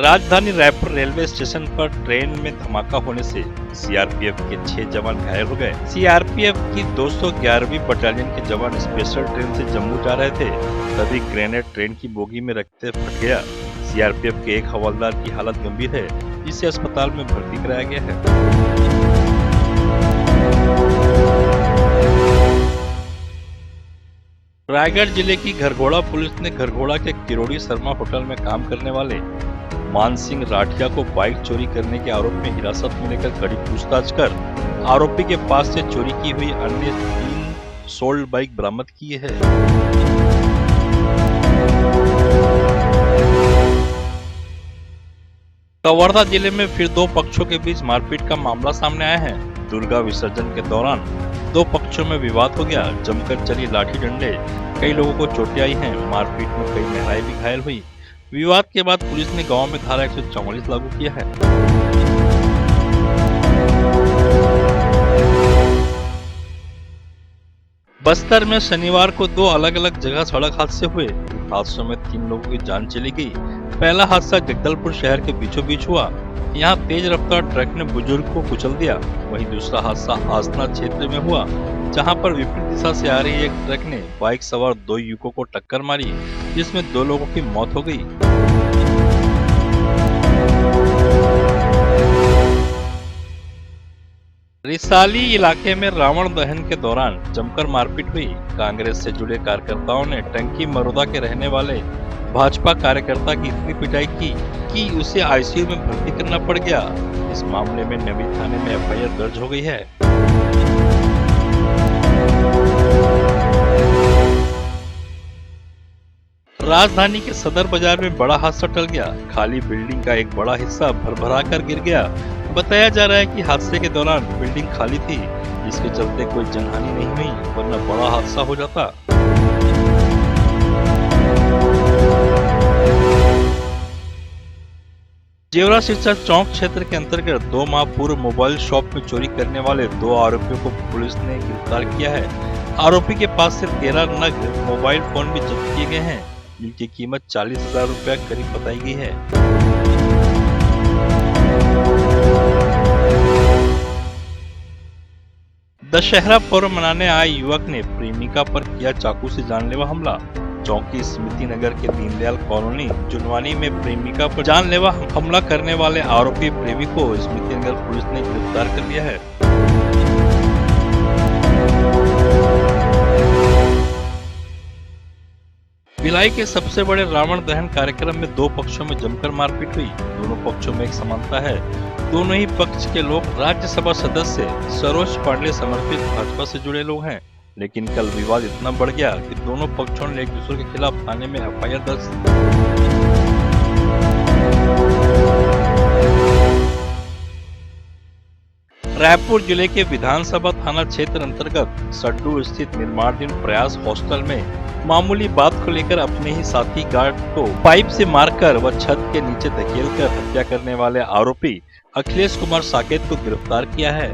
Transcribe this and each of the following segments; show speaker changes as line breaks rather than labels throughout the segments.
राजधानी Raipur railway station पर train में धमाका होने से सीआरपीएफ के 6 जवान घायल हो गए। सीआरपीएफ की 211वीं बटालियन के जवान स्पेशल ट्रेन से जम्मू जा रहे थे, तभी ग्रेनेड ट्रेन की बोगी में रखते फट गया। सीआरपीएफ के एक हवलदार की हालत गंभीर है, जिसे अस्पताल में भर्ती कराया गया है। रायगढ़ जिले की घरघोड़ा पुलिस ने घरघोड़ा के किरोड़ी शर्मा होटल में काम करने वाले मान सिंह राठिया को बाइक चोरी करने के आरोप में हिरासत में लेकर कड़ी पूछताछ कर आरोपी के पास से चोरी की हुई अन्य 3 सोल्ड बाइक बरामद की है। कवर्धा जिले में फिर 2 पक्षों के बीच मारपीट का मामला सामने आया है। दुर्गा विसर्जन के दौरान 2 पक्षों में विवाद हो गया। जमकर चली लाठी डंडे, कई लोगों को चोटें आई हैं। मारपीट में कई महिलाएं भी घायल हुई। विवाद के बाद पुलिस ने गांव में धारा 144 लागू किया है। बस्तर में शनिवार को 2 अलग अलग जगह सड़क हादसे हुए। हादसों में 3 लोगों की जान चली गई। पहला हादसा जगदलपुर शहर के बीचों बीच हुआ। यहाँ तेज रफ्तार ट्रक ने बुजुर्ग को कुचल दिया। वहीं दूसरा हादसा आसना क्षेत्र में हुआ, जहां पर विपरीत दिशा से आ रही एक ट्रक ने बाइक सवार 2 युवकों को टक्कर मारी, जिसमें 2 लोगों की मौत हो गई। रिसाली इलाके में रावण दहन के दौरान जमकर मारपीट हुई। कांग्रेस से जुड़े कार्यकर्ताओं ने टंकी मरोदा के रहने वाले भाजपा कार्यकर्ता की इतनी पिटाई की कि उसे आईसीयू में भर्ती करना पड़ गया। इस मामले में नवी थाने में एफआईआर दर्ज हो गई है। राजधानी के सदर बाजार में बड़ा हादसा टल गया। खाली बिल्डिंग का एक बड़ा हिस्सा भरभरा कर गिर गया। बताया जा रहा है कि हादसे के दौरान बिल्डिंग खाली थी, जिसके चलते कोई जनहानि नहीं हुई, वरना बड़ा हादसा हो जाता। जेवरा शिक्षा चौक क्षेत्र के अंतर्गत 2 माह पूर्व मोबाइल शॉप में चोरी करने वाले 2 आरोपियों को पुलिस ने गिरफ्तार किया है। आरोपी के पास से 13 नग मोबाइल फोन भी जब्त किए गए हैं, जिनकी कीमत 40,000 रुपया करीब बताई गई है। दशहरा पर्व मनाने आए युवक ने प्रेमिका पर किया चाकू से जानलेवा हमला। चौकी स्मृति नगर के दीनदयाल कॉलोनी जुनवानी में प्रेमिका पर जानलेवा हमला करने वाले आरोपी प्रेमी को स्मृति नगर पुलिस ने गिरफ्तार कर लिया है। भिलाई के सबसे बड़े रावण दहन कार्यक्रम में 2 पक्षों में जमकर मारपीट हुई। दोनों पक्षों में एक समानता है। दोनों ही पक्ष के लोग राज्यसभा सदस्य सरोज पांडे समर्थित भाजपा से जुड़े लोग हैं, लेकिन कल विवाद इतना बढ़ गया कि दोनों पक्षों ने एक दूसरे के खिलाफ थाने में एफआईआर दर्ज। रायपुर जिले के विधानसभा थाना क्षेत्र अंतर्गत सड्डू स्थित निर्माणाधीन प्रयास हॉस्टल में मामूली बात को लेकर अपने ही साथी गार्ड को पाइप से मारकर व छत के नीचे धकेलकर हत्या करने वाले आरोपी अखिलेश कुमार साकेत को गिरफ्तार किया है।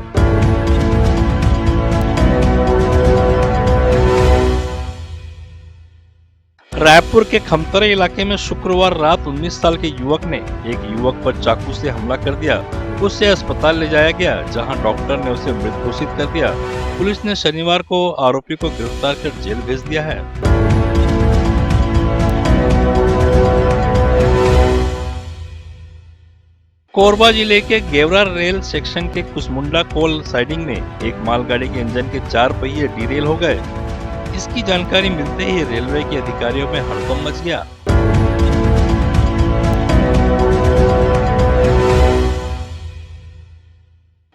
रायपुर के खमतरे इलाके में शुक्रवार रात 19 साल के युवक ने एक युवक पर चाकू से हमला कर दिया। उसे अस्पताल ले जाया गया, जहां डॉक्टर ने उसे मृत घोषित कर दिया। पुलिस ने शनिवार को आरोपी को गिरफ्तार कर जेल भेज दिया है। कोरबा जिले के गेवरा रेल सेक्शन के कुसमुंडा कोल साइडिंग में एक मालगाड़ी के इंजन के 4 पहिए डीरेल हो गए। इसकी जानकारी मिलते ही रेलवे के अधिकारियों में हड़कंप मच गया।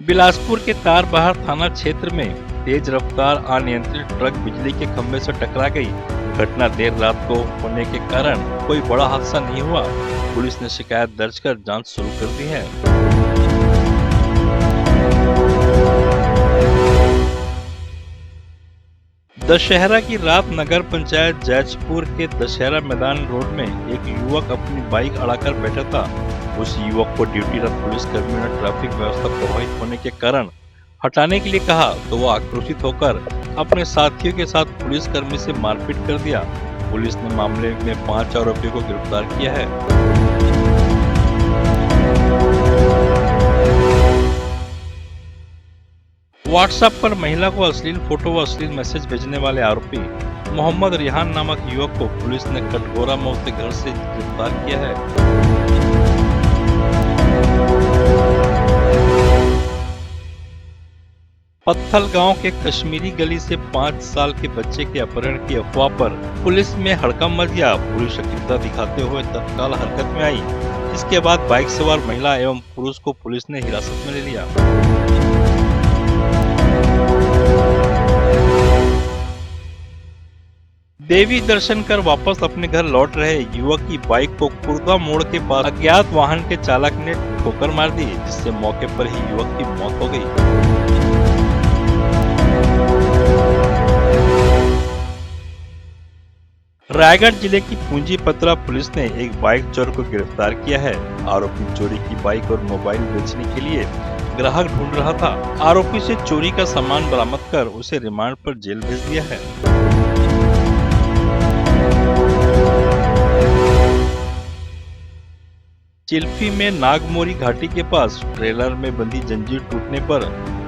बिलासपुर के तारबहार थाना क्षेत्र में तेज रफ्तार अनियंत्रित ट्रक बिजली के खंभे से टकरा गई। घटना देर रात को होने के कारण कोई बड़ा हादसा नहीं हुआ। पुलिस ने शिकायत दर्ज कर जांच शुरू कर दी है। दशहरा की रात नगर पंचायत जैजपुर के दशहरा मैदान रोड में एक युवक अपनी बाइक अड़ाकर बैठा था। उस युवक को ड्यूटीरत पुलिस कर्मियों ने ट्रैफिक व्यवस्था प्रभावित होने के कारण हटाने के लिए कहा, तो वो आक्रोशित होकर अपने साथियों के साथ पुलिस कर्मी से मारपीट कर दिया। पुलिस ने मामले में 5 आरोपियों को गिरफ्तार किया है। व्हाट्सएप पर महिला को अश्लील फोटो व अश्लील मैसेज भेजने वाले आरोपी मोहम्मद रिहान नामक युवक को पुलिस ने कटघोरा मोड़ से घर से गिरफ्तार किया है। पत्थल गांव के कश्मीरी गली से 5 साल के बच्चे के अपहरण की अफवाह पर पुलिस में हड़कंप मच गया। पूरी सक्रियता दिखाते हुए तत्काल हरकत में आई। इसके बाद बाइक सवार महिला एवं पुरुष को पुलिस ने हिरासत में ले लिया। देवी दर्शन कर वापस अपने घर लौट रहे युवक की बाइक को कुर्दा मोड़ के पास अज्ञात वाहन के चालक ने ठोकर मार दी, जिससे मौके पर ही युवक की मौत हो गई। रायगढ़ जिले की पूंजीपत्रा पुलिस ने एक बाइक चोर को गिरफ्तार किया है। आरोपी चोरी की बाइक और मोबाइल बेचने के लिए ग्राहक ढूंढ रहा था। आरोपी से चोरी का सामान बरामद कर उसे रिमांड पर जेल भेज दिया है। चिल्फी में नागमोरी घाटी के पास ट्रेलर में बंधी जंजीर टूटने पर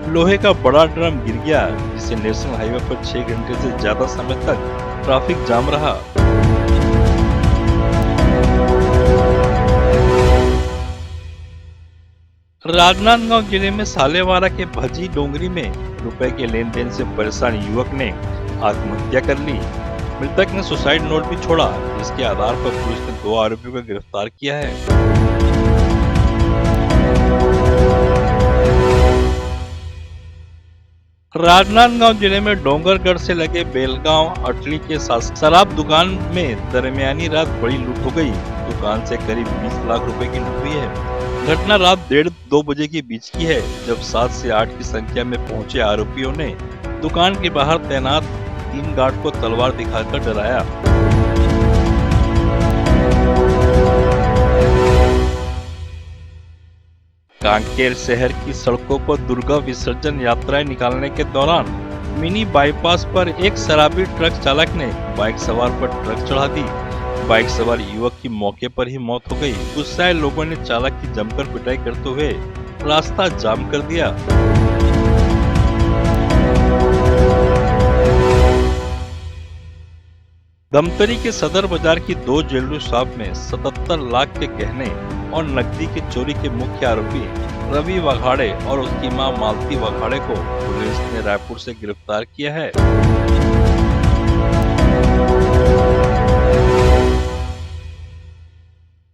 लोहे का बड़ा ड्रम गिर गया, जिससे नेशनल हाईवे पर 6 घंटे से ज्यादा समय तक ट्रैफिक जाम रहा। राजनांदगांव जिले में सालेवारा के भजी डोंगरी में रुपए के लेन देन से परेशान युवक ने आत्महत्या कर ली। मृतक ने सुसाइड नोट भी छोड़ा, जिसके आधार पर पुलिस ने 2 आरोपियों को गिरफ्तार किया है। राजनांदगांव जिले में डोंगरगढ़ से लगे बेलगांव अटली के साथ शराब दुकान में दरमियानी रात बड़ी लूट हो गई। दुकान से करीब 20 लाख रुपए की लूट हुई है। घटना रात 1:30-2 बजे के बीच की है, जब 7 से 8 की संख्या में पहुंचे आरोपियों ने दुकान के बाहर तैनात 3 गार्ड को तलवार दिखाकर डराया। कांकेर शहर की सड़कों पर दुर्गा विसर्जन यात्राएं निकालने के दौरान मिनी बाईपास पर एक शराबी ट्रक चालक ने बाइक सवार पर ट्रक चढ़ा दी। बाइक सवार युवक की मौके पर ही मौत हो गई। गुस्साए लोगों ने चालक की जमकर पिटाई करते हुए रास्ता जाम कर दिया। धमतरी के सदर बाजार की 2 ज्वेलरी शॉप में 77 लाख के गहने और नकदी की चोरी के मुख्य आरोपी रवि वाघाड़े और उसकी मां मालती वाघाड़े को पुलिस ने रायपुर से गिरफ्तार किया है।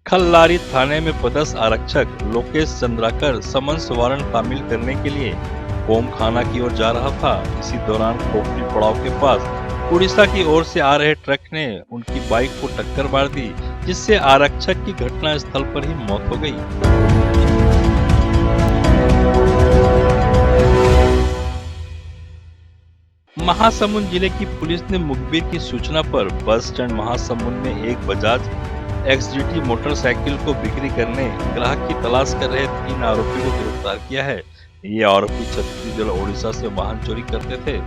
खल्लारी थाने में पदस्थ आरक्षक लोकेश चंद्राकर समन्स वारंट तामील करने के लिए कोम खाना की ओर जा रहा था। इसी दौरान खोपड़ी पड़ाव के पास उड़ीसा की ओर से आ रहे ट्रक ने उनकी बाइक को टक्कर मार दी, जिससे आरक्षक की घटना स्थल पर ही मौत हो गई। महासमुंद जिले की पुलिस ने मुखबिर की सूचना पर बस स्टैंड महासमुंद में एक बजाज XGT मोटरसाइकिल को बिक्री करने ग्राहक की तलाश कर रहे 3 आरोपी को गिरफ्तार किया है। ये आरोपी छत्तीसगढ़ और उड़ीसा से वाहन चोरी करते थे।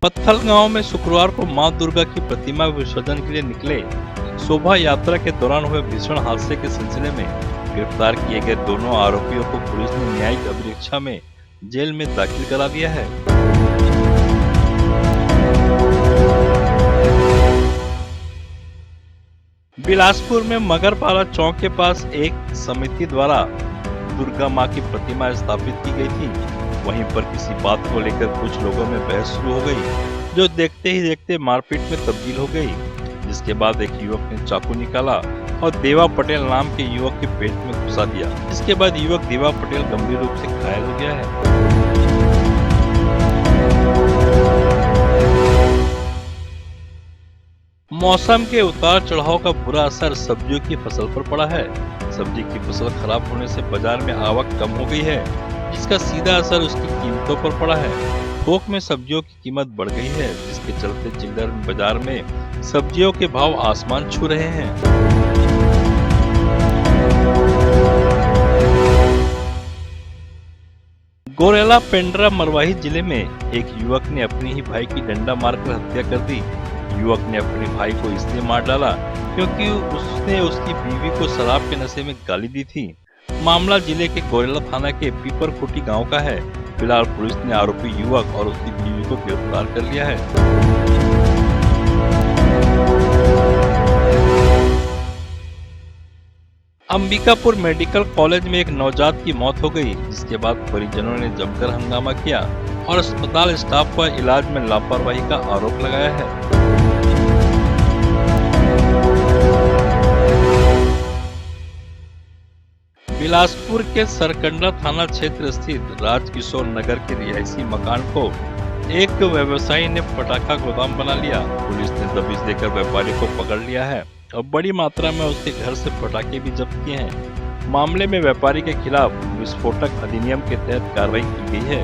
पत्थल गांव में शुक्रवार को मां दुर्गा की प्रतिमा विसर्जन के लिए निकले शोभा यात्रा के दौरान हुए भीषण हादसे के सिलसिले में गिरफ्तार किए गए दोनों आरोपियों को पुलिस ने न्यायिक अभिरक्षा में जेल में दाखिल करा दिया है। बिलासपुर में मगरपाला चौक के पास एक समिति द्वारा दुर्गा मां की प्रतिमा स्थापित की गई थी। वहीं पर किसी बात को लेकर कुछ लोगों में बहस शुरू हो गई, जो देखते ही देखते मारपीट में तब्दील हो गई। जिसके बाद एक युवक ने चाकू निकाला और देवा पटेल नाम के युवक के पेट में घुसा दिया। इसके बाद युवक देवा पटेल गंभीर रूप से घायल हो गया है। मौसम के उतार चढ़ाव का बुरा असर सब्जियों की फसल पर पड़ा है। सब्जी की फसल खराब होने से बाजार में आवक कम हो गई है, जिसका सीधा असर उसकी कीमतों पर पड़ा है। थोक में सब्जियों की कीमत बढ़ गई है, जिसके चलते चिल्लर बाजार में सब्जियों के भाव आसमान छू रहे हैं। गोरेला पेंड्रा मरवाही जिले में एक युवक ने अपने ही भाई की डंडा मारकर हत्या कर दी। युवक ने अपने भाई को इसलिए मार डाला क्योंकि उसने उसकी बीवी को शराब के नशे में गाली दी थी। मामला जिले के गौरेला थाना के पीपरकुटी गांव का है। फिलहाल पुलिस ने आरोपी युवक और उसकी बीवी को गिरफ्तार कर लिया है। अंबिकापुर मेडिकल कॉलेज में एक नवजात की मौत हो गई, जिसके बाद परिजनों ने जमकर हंगामा किया और अस्पताल स्टाफ पर इलाज में लापरवाही का आरोप लगाया है। बिलासपुर के सरकंडा थाना क्षेत्र स्थित राजकिशोर नगर के रिहायशी मकान को एक व्यवसायी ने पटाखा गोदाम बना लिया। पुलिस ने दबिश देकर व्यापारी को पकड़ लिया है और बड़ी मात्रा में उसके घर से पटाखे भी जब्त किए हैं। मामले में व्यापारी के खिलाफ विस्फोटक अधिनियम के तहत कार्रवाई की गई है।